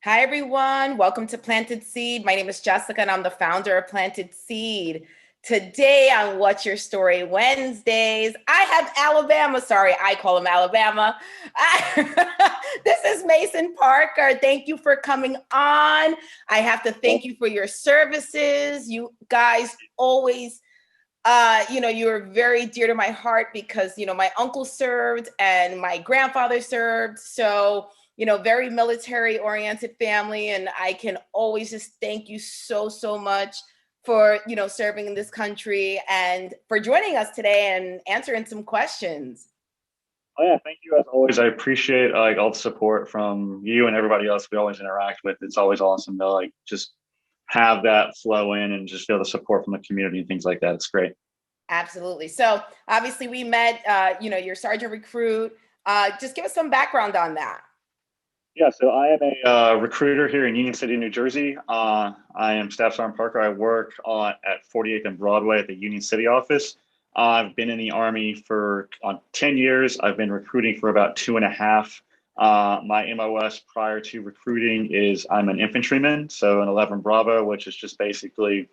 Hi, everyone. Welcome to Planted Seed. My name is Jessica, and I'm the founder of Planted Seed. Today on What's Your Story Wednesdays, I have Alabama. Sorry, I call him Alabama. This is Mason Parker. Thank you for coming on. I have to thank you for your services. You guys always you're very dear to my heart because, my uncle served and my grandfather served. So, very military oriented family. And I can always just thank you so, so much for, serving in this country and for joining us today and answering some questions. Oh yeah, thank you as always. I appreciate all the support from you and everybody else we always interact with. It's always awesome to just have that flow in and just feel the support from the community and things like that. It's great. Absolutely. So obviously we met, your sergeant recruit. Just give us some background on that. Yeah, so I am a recruiter here in Union City, New Jersey. I am Staff Sergeant Parker. I work at 48th and Broadway at the Union City office. I've been in the Army for 10 years. I've been recruiting for about two and a half. My MOS prior to recruiting is I'm an infantryman, so an 11 Bravo, which is just basically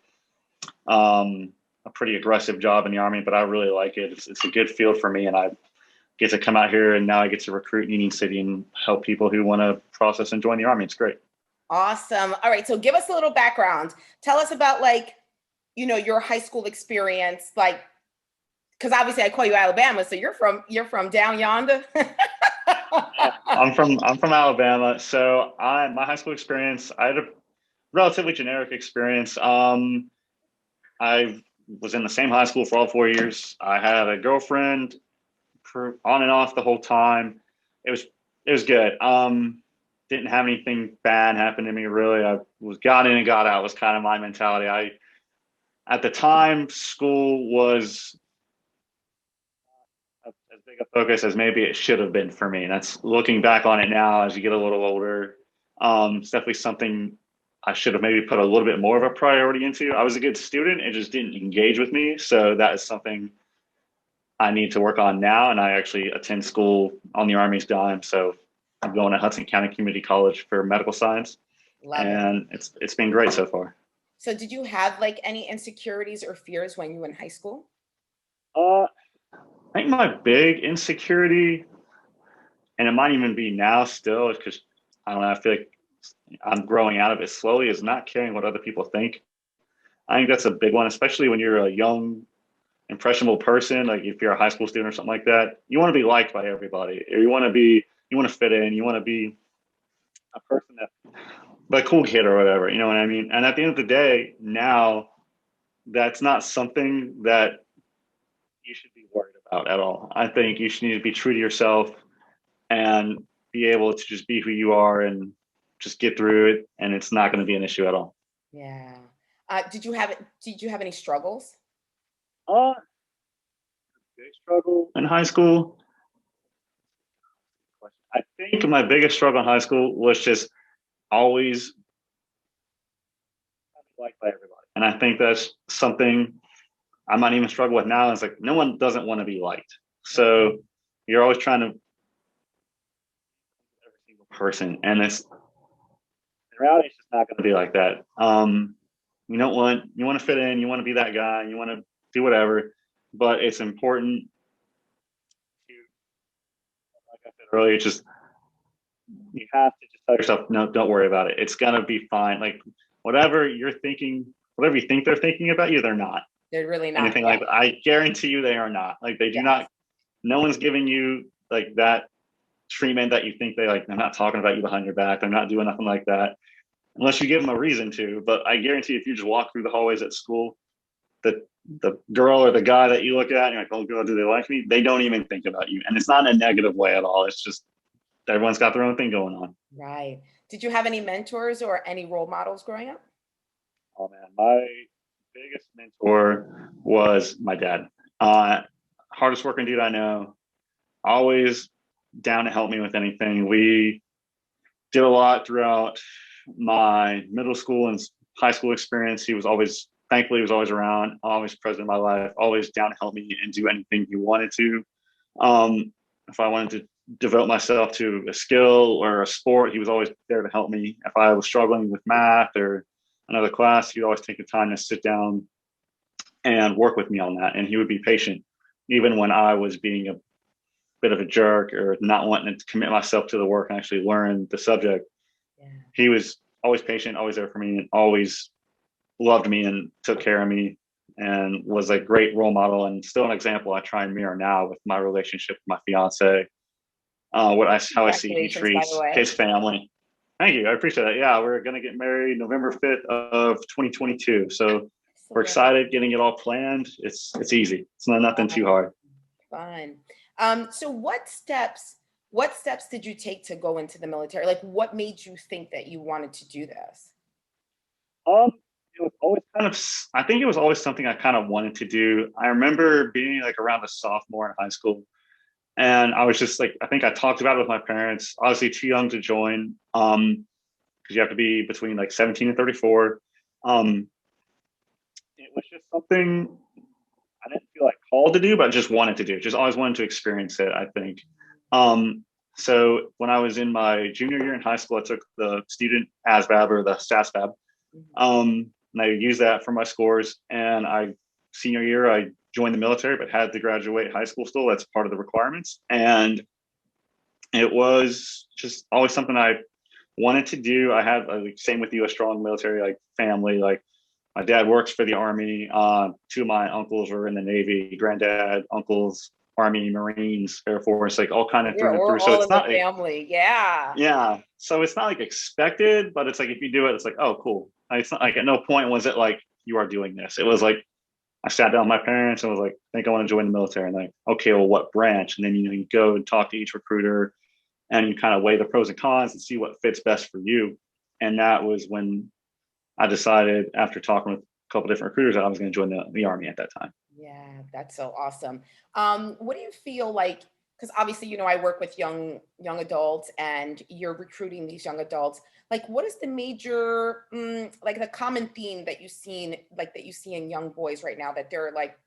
a pretty aggressive job in the Army, but I really like it. It's a good field for me, and I get to come out here and now I get to recruit in Union City and help people who want to process and join the Army. It's great. Awesome. All right. So give us a little background. Tell us about your high school experience, because obviously I call you Alabama, so you're from down yonder. Yeah, I'm from Alabama. So my high school experience, I had a relatively generic experience. I was in the same high school for all 4 years. I had a girlfriend for on and off the whole time. It was good. Didn't have anything bad happen to me really. I was got in and got out was kind of my mentality. I At the time school was as big a focus as maybe it should have been for me. And that's looking back on it now as you get a little older. It's definitely something I should have maybe put a little bit more of a priority into. I was a good student, it just didn't engage with me. So that is something I need to work on now. And I actually attend school on the Army's dime. So I'm going to Hudson County Community College for medical science. Love it. And it's been great so far. So did you have any insecurities or fears when you were in high school? I think my big insecurity, and it might even be now still, is because I don't know, I feel like I'm growing out of it slowly, is not caring what other people think. I think that's a big one, especially when you're a young, impressionable person. Like if you're a high school student or something like that, you want to be liked by everybody, or you want to fit in, you want to be a person that, a cool kid or whatever. You know what I mean? And at the end of the day, now that's not something that you should be worried about at all. I think you should need to be true to yourself and be able to just be who you are and just get through it. And it's not going to be an issue at all. Yeah. Did you have any struggles? Uh, Big struggle in high school. I think my biggest struggle in high school was just always liked by everybody. And I think that's something I might even struggle with now. It's like no one doesn't want to be liked. So you're always trying to every single person. And it's in reality, it's just not going to be like that. You want to fit in, you want to be that guy, you want to do whatever, but it's important to, like I said earlier, just you have to just tell yourself, no, don't worry about it. It's gonna be fine. Like whatever you're thinking, whatever you think they're thinking about you, they're not. They're really not. Anything Yeah. like that. I guarantee you they are not. Like they do Yes. not, no one's giving you like that treatment that you think they like. They're not talking about you behind your back. They're not doing nothing like that unless you give them a reason to. But I guarantee if you just walk through the hallways at school, the girl or the guy that you look at, and you're like, oh god, do they like me? They don't even think about you. And it's not in a negative way at all. It's just everyone's got their own thing going on. Right. Did you have any mentors or any role models growing up? Oh man, my biggest mentor was my dad. Hardest working dude I know. Always down to help me with anything. We did a lot throughout my middle school and high school experience. Thankfully, he was always around, always present in my life, always down to help me and do anything he wanted to. If I wanted to devote myself to a skill or a sport. He was always there to help me. If I was struggling with math or another class, he'd always take the time to sit down and work with me on that. And he would be patient, even when I was being a bit of a jerk or not wanting to commit myself to the work and actually learn the subject. Yeah. He was always patient, always there for me, and always loved me and took care of me, and was a great role model and still an example I try and mirror now with my relationship with my fiance. How I see he treats his family. Thank you. I appreciate that. Yeah, we're going to get married November 5th of 2022. So we're excited, getting it all planned. It's easy. It's nothing too hard. Fun. So what steps did you take to go into the military? Like, what made you think that you wanted to do this? It was always I think it was always something I kind of wanted to do. I remember being like around a sophomore in high school, and I was just like, I think I talked about it with my parents. Obviously too young to join, because you have to be between like 17 and 34. It was just something I didn't feel like called to do, but I just wanted to do. Just always wanted to experience it, I think. So when I was in my junior year in high school, I took the student ASVAB or the SASVAB. And I used that for my scores. And senior year, I joined the military, but had to graduate high school still. That's part of the requirements. And it was just always something I wanted to do. I had, same with you, a strong military like family. Like my dad works for the Army. Two of my uncles were in the Navy, granddad, uncles, Army, Marines, Air Force, like all kind of through and through. So it's not family. Yeah. Yeah. So it's not like expected, but it's like, if you do it, it's like, oh, cool. It's not like, at no point was it like, you are doing this. It was like, I sat down with my parents and was like, I think I want to join the military. And like, okay, well, what branch? And then, you go and talk to each recruiter and you kind of weigh the pros and cons and see what fits best for you. And that was when I decided, after talking with a couple different recruiters, that I was going to join the Army at that time. Yeah, that's so awesome. What do you feel like? Because obviously, I work with young adults, and you're recruiting these young adults. Like, what is the major, like the common theme that you see in young boys right now that they're like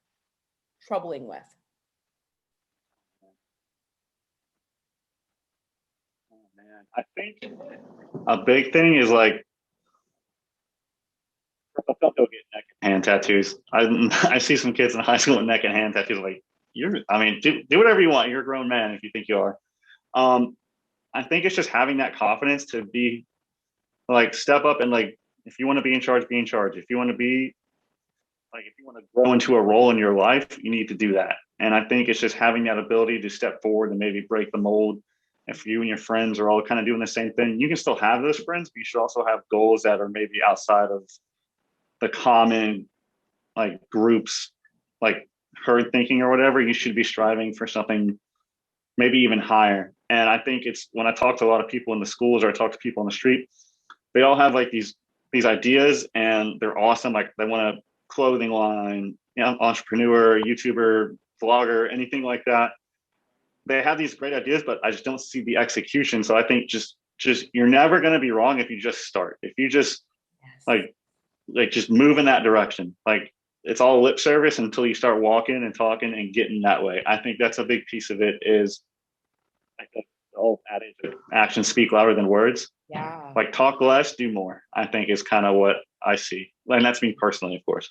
troubling with? Oh man, I think a big thing is like, don't go get neck and hand tattoos. I see some kids in high school with neck and hand tattoos. Like, do whatever you want. You're a grown man if you think you are. I think it's just having that confidence to be like, step up and like, if you want to be in charge, be in charge. If you want to grow into a role in your life, you need to do that. And I think it's just having that ability to step forward and maybe break the mold. If you and your friends are all kind of doing the same thing, you can still have those friends, but you should also have goals that are maybe outside of the common like groups, like herd thinking or whatever. You should be striving for something maybe even higher. And I think it's, when I talk to a lot of people in the schools or I talk to people on the street, they all have like these ideas and they're awesome. Like they want a clothing line, entrepreneur, YouTuber, vlogger, anything like that. They have these great ideas, but I just don't see the execution. So I think just you're never going to be wrong if you just start. If you just like just move in that direction. Like, it's all lip service until you start walking and talking and getting that way. I think that's a big piece of it, is like the old adage of actions speak louder than words. Yeah. Like, talk less, do more, I think is kind of what I see. And that's me personally, of course.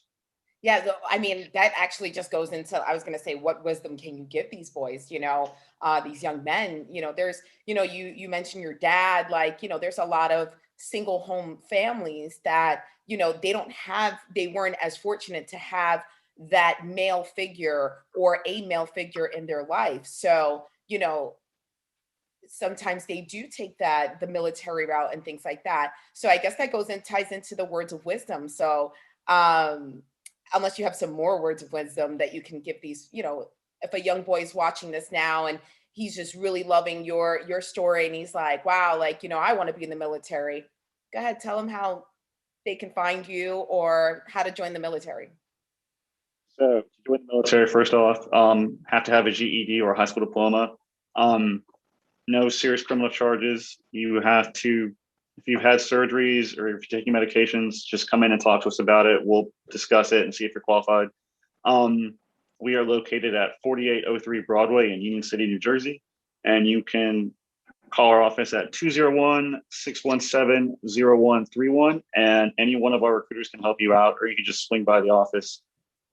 Yeah, I mean, that actually just goes into, I was going to say, what wisdom can you give these boys, these young men? There's, you mentioned your dad, like, there's a lot of single home families that, they weren't as fortunate to have that male figure or a male figure in their life. So, sometimes they do take the military route and things like that. So I guess that ties into the words of wisdom. So, unless you have some more words of wisdom that you can give these, if a young boy is watching this now and he's just really loving your story and he's like, wow, like, I want to be in the military. Go ahead, tell them how they can find you or how to join the military. So to join the military, first off, have to have a GED or a high school diploma. No serious criminal charges. You have to, if you've had surgeries or if you're taking medications, just come in and talk to us about it. We'll discuss it and see if you're qualified. We are located at 4803 Broadway in Union City, New Jersey. and you can call our office at 201-617-0131, and any one of our recruiters can help you out, or you can just swing by the office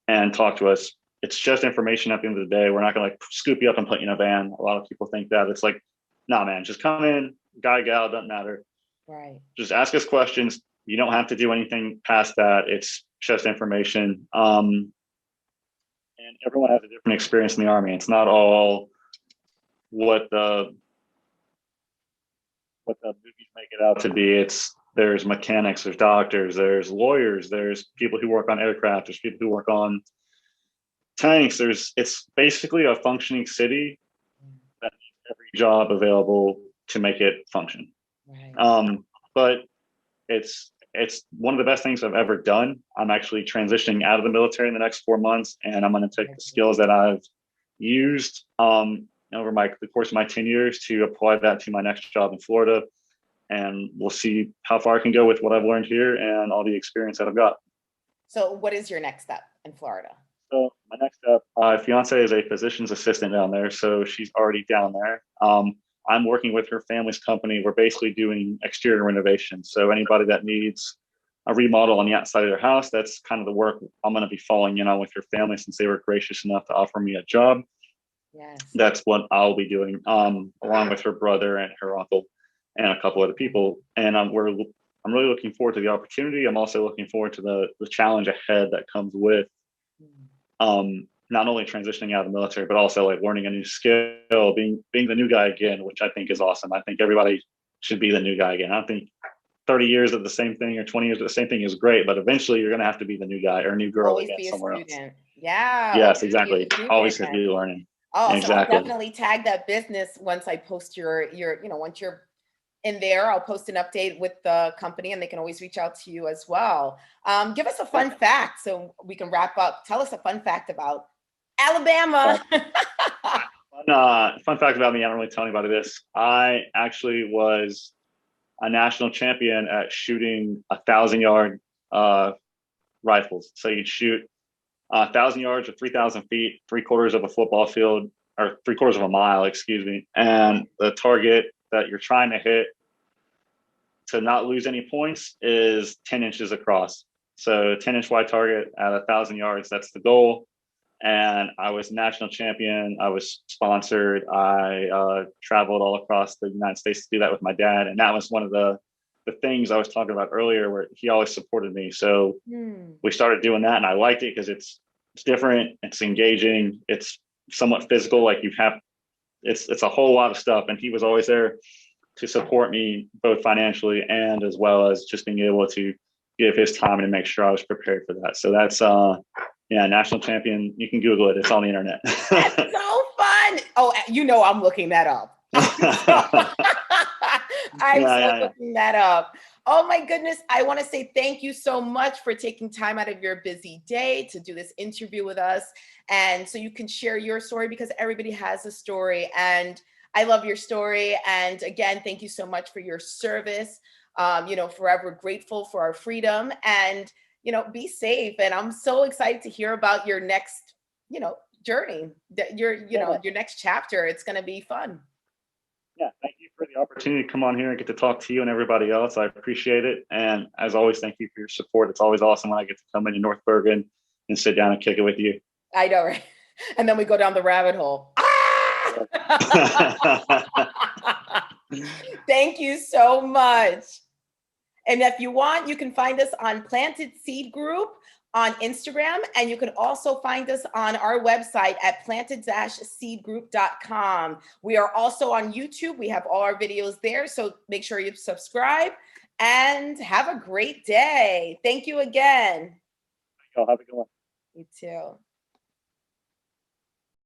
and talk to us. It's just information at the end of the day. We're not going to like scoop you up and put you in a van. A lot of people think that. It's like, nah, man, just come in, guy, gal, doesn't matter. Right. Just ask us questions. You don't have to do anything past that. It's just information. And everyone has a different experience in the Army. It's not all what the movies make it out to be. There's mechanics, there's doctors, there's lawyers, there's people who work on aircraft, there's people who work on tanks. It's basically a functioning city that needs every job available to make it function. Right. But it's one of the best things I've ever done. I'm actually transitioning out of the military in the next 4 months, and I'm going to take the skills that I've used over the course of my 10 years to apply that to my next job in Florida. And we'll see how far I can go with what I've learned here and all the experience that I've got. So what is your next step in Florida? So my next step, my fiance is a physician's assistant down there, so she's already down there. I'm working with her family's company. We're basically doing exterior renovations. So anybody that needs a remodel on the outside of their house, that's kind of the work I'm going to be falling in on with her family, since they were gracious enough to offer me a job. Yes. That's what I'll be doing, along with her brother and her uncle and a couple other people. And I'm really looking forward to the opportunity. I'm also looking forward to the challenge ahead that comes with not only transitioning out of the military, but also like learning a new skill, being the new guy again, which I think is awesome. I think everybody should be the new guy again. I don't think 30 years of the same thing or 20 years of the same thing is great, but eventually you're going to have to be the new guy or new girl always again somewhere else. Yeah. Yes, exactly. Always going to be learning. Oh, exactly. So I'll definitely tag that business once I post your once you're in there, I'll post an update with the company, and they can always reach out to you as well. Give us a fun fact so we can wrap up. Tell us a fun fact about Alabama. Fun fact about me, I don't really tell anybody this. I actually was a national champion at shooting 1,000-yard rifles. So you'd shoot 1,000 yards or 3,000 feet, 3/4 of a football field, or 3/4 of a mile, excuse me. And the target that you're trying to hit to not lose any points is 10 inches across. So 10-inch wide target at 1,000 yards, that's the goal. And I was national champion. I was sponsored. I traveled all across the United States to do that with my dad. And that was one of the things I was talking about earlier, where he always supported me. So we started doing that, and I liked it because it's different. It's engaging. It's somewhat physical. Like it's a whole lot of stuff. And he was always there to support me, both financially and as well as just being able to give his time and make sure I was prepared for that. So that's national champion. You can Google it. It's on the internet. That's so fun. Oh, I'm looking that up. I'm looking that up. Oh my goodness. I want to say thank you so much for taking time out of your busy day to do this interview with us. And so you can share your story, because everybody has a story, and I love your story. And again, thank you so much for your service. Forever grateful for our freedom, and be safe. And I'm so excited to hear about your next, journey, your next chapter. It's going to be fun. Yeah. Thank you for the opportunity to come on here and get to talk to you and everybody else. I appreciate it. And as always, thank you for your support. It's always awesome when I get to come into North Bergen and sit down and kick it with you. I know, right? And then we go down the rabbit hole. Thank you so much. And if you want, you can find us on Planted Seed Group on Instagram, and you can also find us on our website at planted-seedgroup.com. We are also on YouTube. We have all our videos there, so make sure you subscribe, and have a great day. Thank you again. Have a good one. You too.